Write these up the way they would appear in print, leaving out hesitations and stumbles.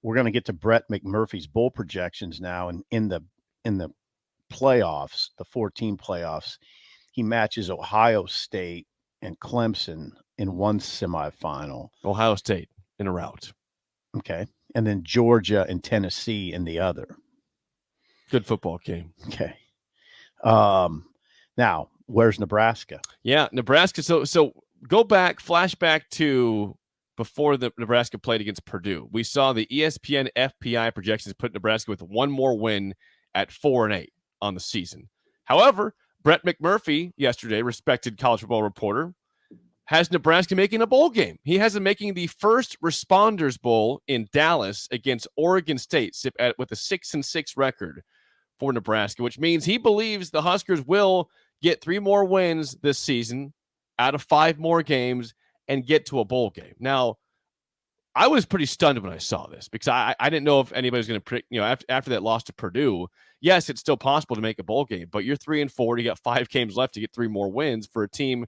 we're going to get to Brett McMurphy's bowl projections now, and in the playoffs, the 14 playoffs, he matches Ohio State and Clemson in one semifinal. Ohio State in a route. Okay. And then Georgia and Tennessee in the other. Good football game. Okay. Now, where's Nebraska? Yeah, Nebraska. So go back, flashback to before the Nebraska played against Purdue. We saw the ESPN FPI projections put Nebraska with one more win at 4-8 on the season. However, Brett McMurphy yesterday, respected college football reporter, has Nebraska making a bowl game. He has them making the first Responders Bowl in Dallas against Oregon State with a 6-6 record for Nebraska, which means he believes the Huskers will get 3 more wins this season out of 5 more games and get to a bowl game. Now, I was pretty stunned when I saw this because I didn't know if anybody was going to predict, after that loss to Purdue. Yes, it's still possible to make a bowl game, but you're 3-4. You got 5 games left to get 3 more wins for a team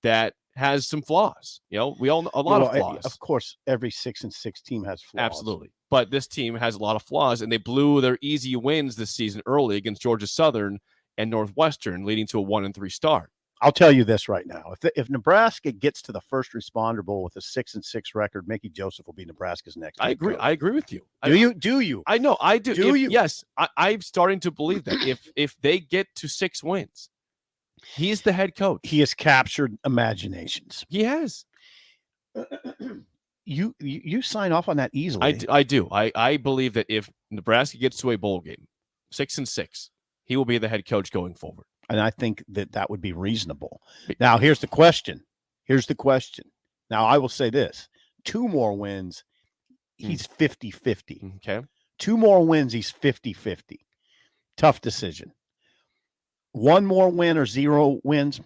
that has some flaws. We all know a lot of flaws. Of course, every 6-6 team has flaws. Absolutely. But this team has a lot of flaws, and they blew their easy wins this season early against Georgia Southern and Northwestern, leading to a 1-3 start. I'll tell you this right now. If Nebraska gets to the first Responder Bowl with a 6-6 record, Mickey Joseph will be Nebraska's next. I agree. Coach. I agree with you. Do you? I know. I do. Do you? Yes. I'm starting to believe that if they get to 6 wins, he's the head coach. He has captured imaginations. He has. You sign off on that easily. I do. I believe that if Nebraska gets to a bowl game, 6-6, he will be the head coach going forward. And I think that would be reasonable. Now, here's the question. Now, I will say this. 2 more wins, he's 50-50. Okay. 2 more wins, he's 50-50. Tough decision. 1 more win or 0 wins,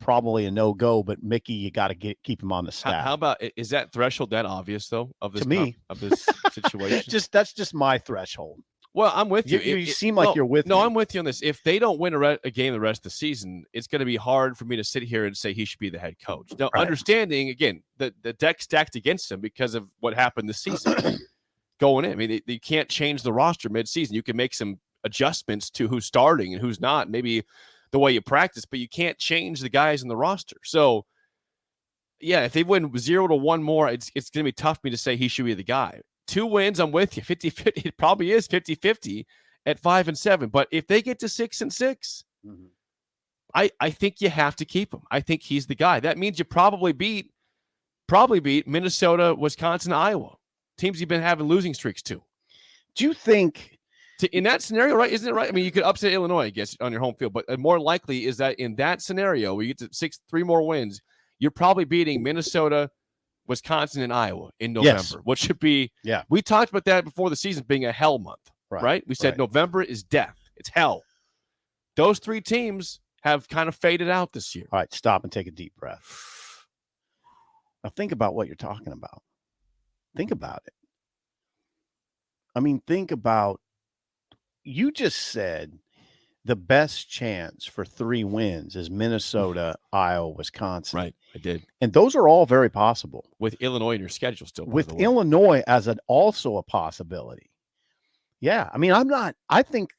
probably a no-go, but Mickey, you got to keep him on the staff. How about, is that threshold that obvious, though, of this, to me, of this situation? That's just my threshold. Well, I'm with you. You seem like you're with me. No, I'm with you on this. If they don't win a game the rest of the season, it's going to be hard for me to sit here and say he should be the head coach. Now, understanding, again, the deck stacked against him because of what happened this season going in. I mean, you can't change the roster midseason. You can make some adjustments to who's starting and who's not, maybe the way you practice, but you can't change the guys in the roster. So, yeah, if they win 0 to 1 more, it's going to be tough for me to say he should be the guy. 2 wins, I'm with you. 50-50. It probably is 50-50 at 5-7. But if they get to 6-6, I think you have to keep him. I think he's the guy. That means you probably beat Minnesota, Wisconsin, Iowa. Teams you've been having losing streaks to. Do you think in that scenario, right? Isn't it right? I mean, you could upset Illinois, I guess, on your home field, but more likely is that in that scenario where you get to 3 more wins, you're probably beating Minnesota, Wisconsin, and Iowa in November, which should be, we talked about that before the season being a hell month, right? We said November is death. It's hell. Those 3 teams have kind of faded out this year. All right, stop and take a deep breath. Now think about what you're talking about. Think about it. I mean, think about, you just said the best chance for 3 wins is Minnesota, Iowa, Wisconsin. Right, I did. And those are all very possible. With Illinois in your schedule still. With Illinois as also a possibility. Yeah, I mean, I think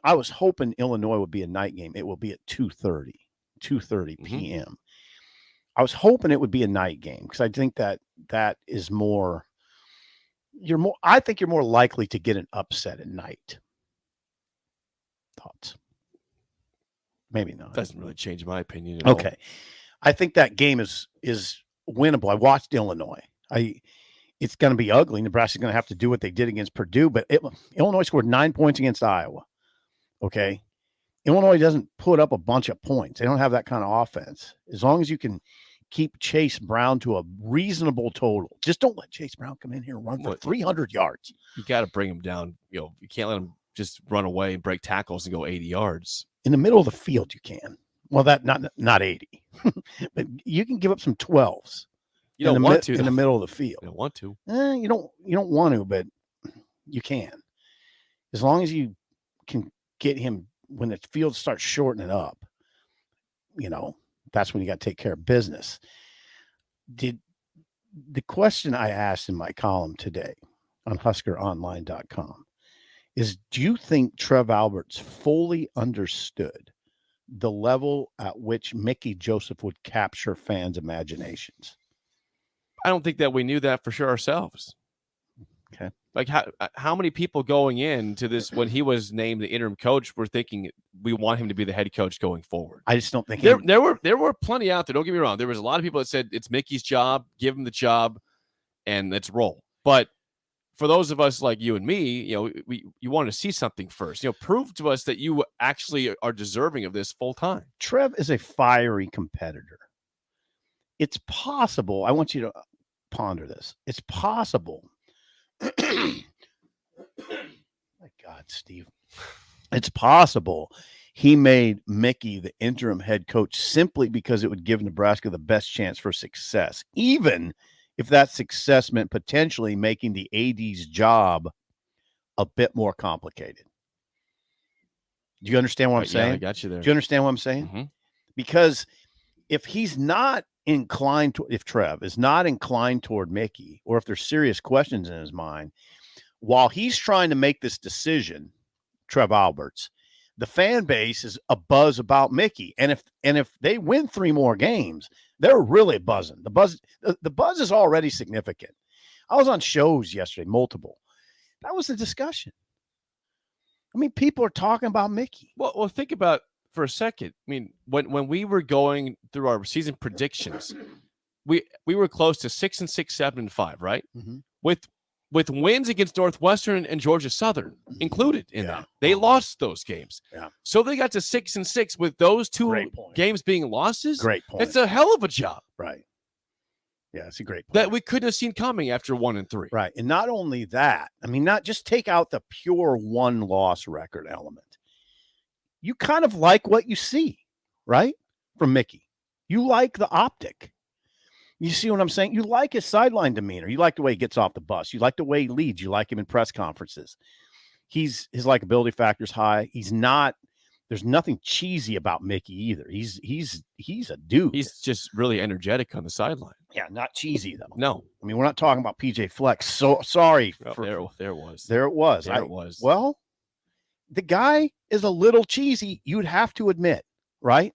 I was hoping Illinois would be a night game. It will be at 2:30 p.m. I was hoping it would be a night game because I think that is more, I think you're more likely to get an upset at night. Thoughts? Maybe not. Doesn't really change my opinion at all. Okay. I think that game is winnable. I watched Illinois. It's going to be ugly. Nebraska's going to have to do what they did against Purdue, but Illinois scored 9 points against Iowa. Okay. Illinois doesn't put up a bunch of points. They don't have that kind of offense. As long as you can keep Chase Brown to a reasonable total. Just don't let Chase Brown come in here and run for 300 yards. You got to bring him down. You can't let him just run away and break tackles and go 80 yards. In the middle of the field, you can. Well, that not 80. But you can give up some 12s. You don't want to. In the middle of the field. You don't want to. You don't want to, but you can. As long as you can get him when the field starts shortening up, that's when you got to take care of business. The question I asked in my column today on huskeronline.com is, do you think Trev Alberts fully understood the level at which Mickey Joseph would capture fans' imaginations? I don't think that we knew that for sure ourselves. Okay. Like how many people going into this when he was named the interim coach were thinking we want him to be the head coach going forward? I just don't think there were plenty out there. Don't get me wrong. There was a lot of people that said it's Mickey's job, give him the job, and let's roll. But for those of us like you and me, you want to see something first. Prove to us that you actually are deserving of this full time. Trev is a fiery competitor. It's possible. I want you to ponder this. It's possible. My God, Steve. It's possible he made Mickey the interim head coach simply because it would give Nebraska the best chance for success, even if that success meant potentially making the AD's job a bit more complicated. Do you understand what I'm saying? Yeah, I got you there. Do you understand what I'm saying? Mm-hmm. Because if he's not inclined to, if Trev is not inclined toward Mickey, or if there's serious questions in his mind, while he's trying to make this decision, Trev Alberts, the fan base is abuzz about Mickey. And if they win 3 more games, they're really buzzing. The buzz is already significant. I was on shows yesterday, multiple. That was the discussion. I mean, people are talking about Mickey. Well, think about for a second. I mean, when we were going through our season predictions, we were close to 6-6, 7-5, right? Mm-hmm. With wins against Northwestern and Georgia Southern included in that. They lost those games. Yeah. So they got to 6-6 with those 2 games being losses. Great point. It's a hell of a job. Right. Yeah, it's a great point. That we couldn't have seen coming after 1-3. Right. And not only that, I mean, not just take out the pure 1-loss record element. You kind of like what you see, right? From Mickey. You like the optic. You see what I'm saying? You like his sideline demeanor. You like the way he gets off the bus. You like the way he leads. You like him in press conferences. His likability factor is high. He's not. There's nothing cheesy about Mickey either. He's a dude. He's just really energetic on the sideline. Yeah, not cheesy though. No, I mean, we're not talking about PJ Flex. So sorry. There it was. There it was. Well, the guy is a little cheesy. You'd have to admit, right?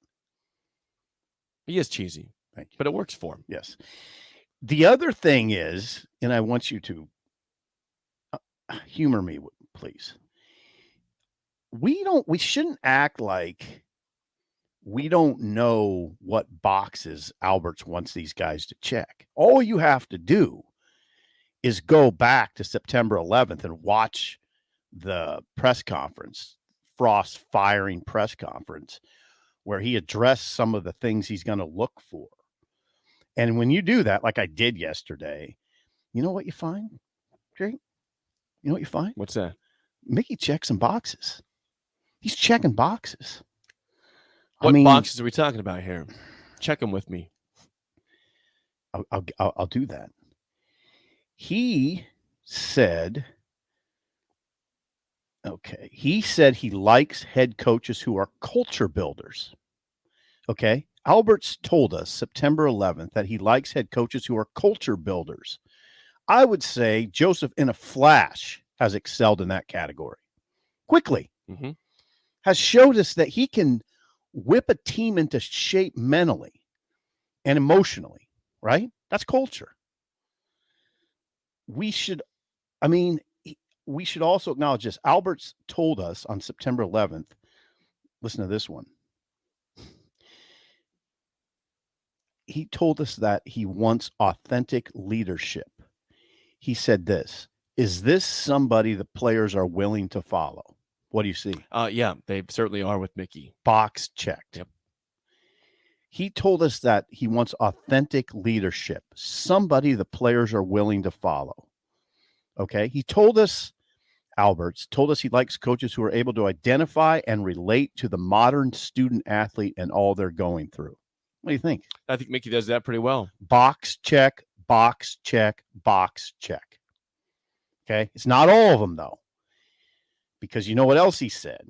He is cheesy. Thank you. But it works for him. Yes. The other thing is, and I want you to humor me, please. We shouldn't act like we don't know what boxes Alberts wants these guys to check. All you have to do is go back to September 11th and watch the press conference, Frost firing press conference, where he addressed some of the things he's going to look for. And when you do that, like I did yesterday, you know what you find, Jake? You know what you find? What's that? Mickey checks some boxes. He's checking boxes. What boxes are we talking about here? Check them with me. I'll do that. He said he likes head coaches who are culture builders. Okay. Alberts told us September 11th that he likes head coaches who are culture builders. I would say Joseph, in a flash, has excelled in that category. Quickly. Mm-hmm. Has showed us that he can whip a team into shape mentally and emotionally, right? That's culture. We should also acknowledge this. Alberts told us on September 11th, listen to this one. He told us that he wants authentic leadership. He said this, is this somebody the players are willing to follow? What do you see? Yeah, they certainly are with Mickey. Box checked. Yep. He told us that he wants authentic leadership, somebody the players are willing to follow. Okay. He told us, Alberts told us he likes coaches who are able to identify and relate to the modern student athlete and all they're going through. What do you think? I think Mickey does that pretty well. Box check, box check, box check. Okay. It's not all of them though, because you know what else he said?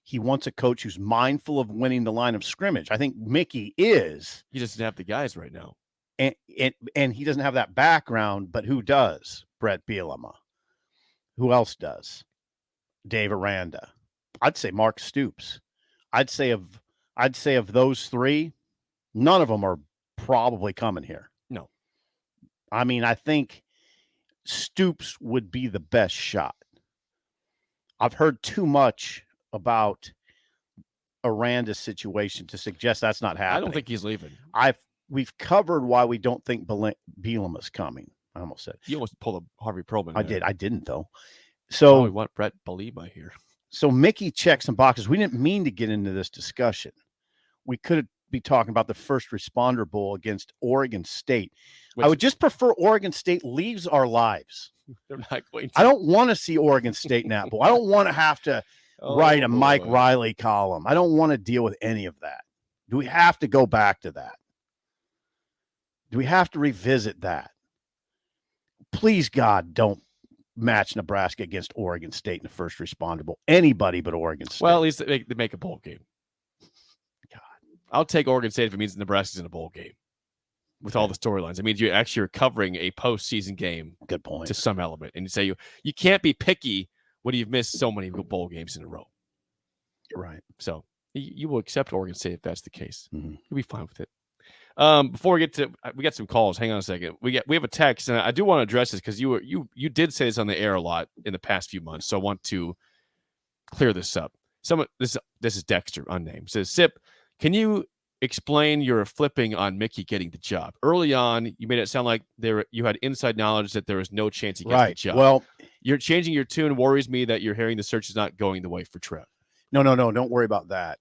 He wants a coach who's mindful of winning the line of scrimmage. I think Mickey is. He doesn't have the guys right now. and he doesn't have that background, but who does? Brett Bielema. Who else does? Dave Aranda. I'd say Mark Stoops. I'd say of those three, none of them are probably coming here. No. I mean, I think Stoops would be the best shot. I've heard too much about Aranda's situation to suggest that's not happening. I don't think he's leaving. We've covered why we don't think Bielema's coming. I almost said. You almost pulled a Harvey Probin. I did. I didn't though. So we want Brett Bielema here. So Mickey checks some boxes. We didn't mean to get into this discussion. We could be talking about the first responder bowl against Oregon State. I would just prefer Oregon State leaves our lives. They're not going to. I don't want to see Oregon State in that bowl. I don't want to have to write a Mike Riley column. I don't want to deal with any of that. Do we have to go back to that? Do we have to revisit that? Please, God, don't match Nebraska against Oregon State in the first responder bowl. Anybody but Oregon State. Well, at least they make a bowl game. God, I'll take Oregon State if it means Nebraska's in a bowl game with all the storylines. It means you're actually recovering a postseason game. Good point. To some element. And you say you can't be picky when you've missed so many bowl games in a row. You're right. So you will accept Oregon State if that's the case. Mm-hmm. You'll be fine with it. Before we got some calls. Hang on a second. We have a text, and I do want to address this because you did say this on the air a lot in the past few months. So I want to clear this up. This is Dexter, unnamed. Says, Sip, can you explain your flipping on Mickey getting the job? Early on, you made it sound like you had inside knowledge that there was no chance he gets the job. Well, you're changing your tune. Worries me that you're hearing the search is not going the way for Trev. No. Don't worry about that.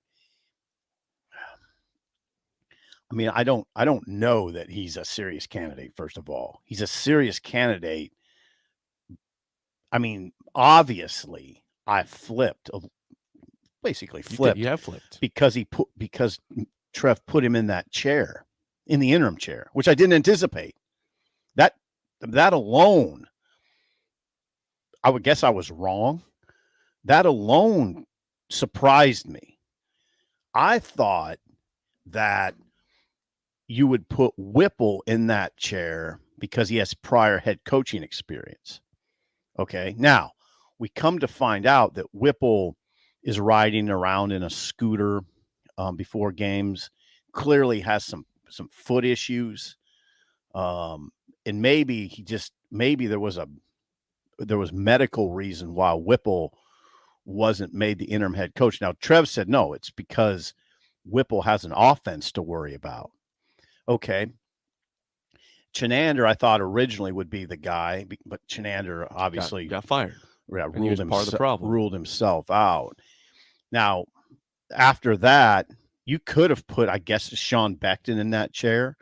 I mean, I don't know that he's a serious candidate, first of all. He's a serious candidate. I mean, obviously, I basically flipped. You have flipped. Because Trev put him in that chair, in the interim chair, which I didn't anticipate. That alone, I would guess I was wrong. That alone surprised me. I thought that you would put Whipple in that chair because he has prior head coaching experience. Okay. Now, we come to find out that Whipple is riding around in a scooter before games, clearly has some foot issues. And maybe there was medical reason why Whipple wasn't made the interim head coach. Now, Trev said, no, it's because Whipple has an offense to worry about. Okay. Chinander, I thought originally would be the guy, but Chinander obviously got fired. Yeah, ruled himself out. Now, after that, you could have put, I guess, Sean Beckton in that chair,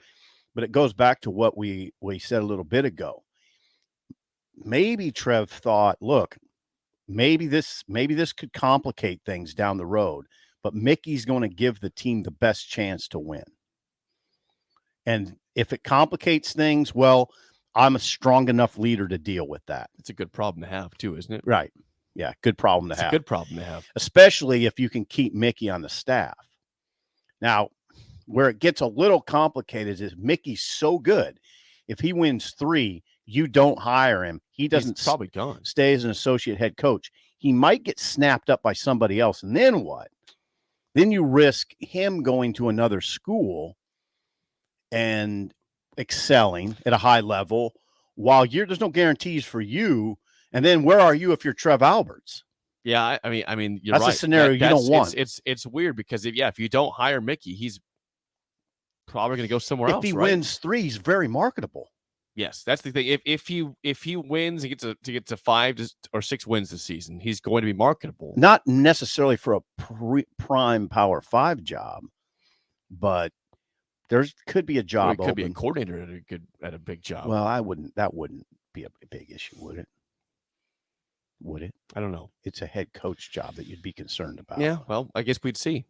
but it goes back to what we said a little bit ago. Maybe Trev thought, look, maybe this could complicate things down the road, but Mickey's going to give the team the best chance to win. And if it complicates things, well, I'm a strong enough leader to deal with that. It's a good problem to have, too, isn't it? Right. Yeah, good problem to have. It's a good problem to have. Especially if you can keep Mickey on the staff. Now, where it gets a little complicated is Mickey's so good. If he wins 3, you don't hire him. He's probably gone. Stay as an associate head coach. He might get snapped up by somebody else. And then what? Then you risk him going to another school and excelling at a high level while there's no guarantees for you. And then where are you if you're Trev Alberts? Yeah, I mean, you're that's right. a scenario you don't want. It's weird because if you don't hire Mickey, he's probably going to go somewhere else. If he wins 3, he's very marketable. Yes, that's the thing. If he wins and gets to 5 or 6 wins this season, he's going to be marketable. Not necessarily for a prime Power 5 job, but there could be a job. Well, he could be a coordinator at a big job. Well, that wouldn't be a big issue, would it? Would it? I don't know. It's a head coach job that you'd be concerned about. Yeah, well, I guess we'd see.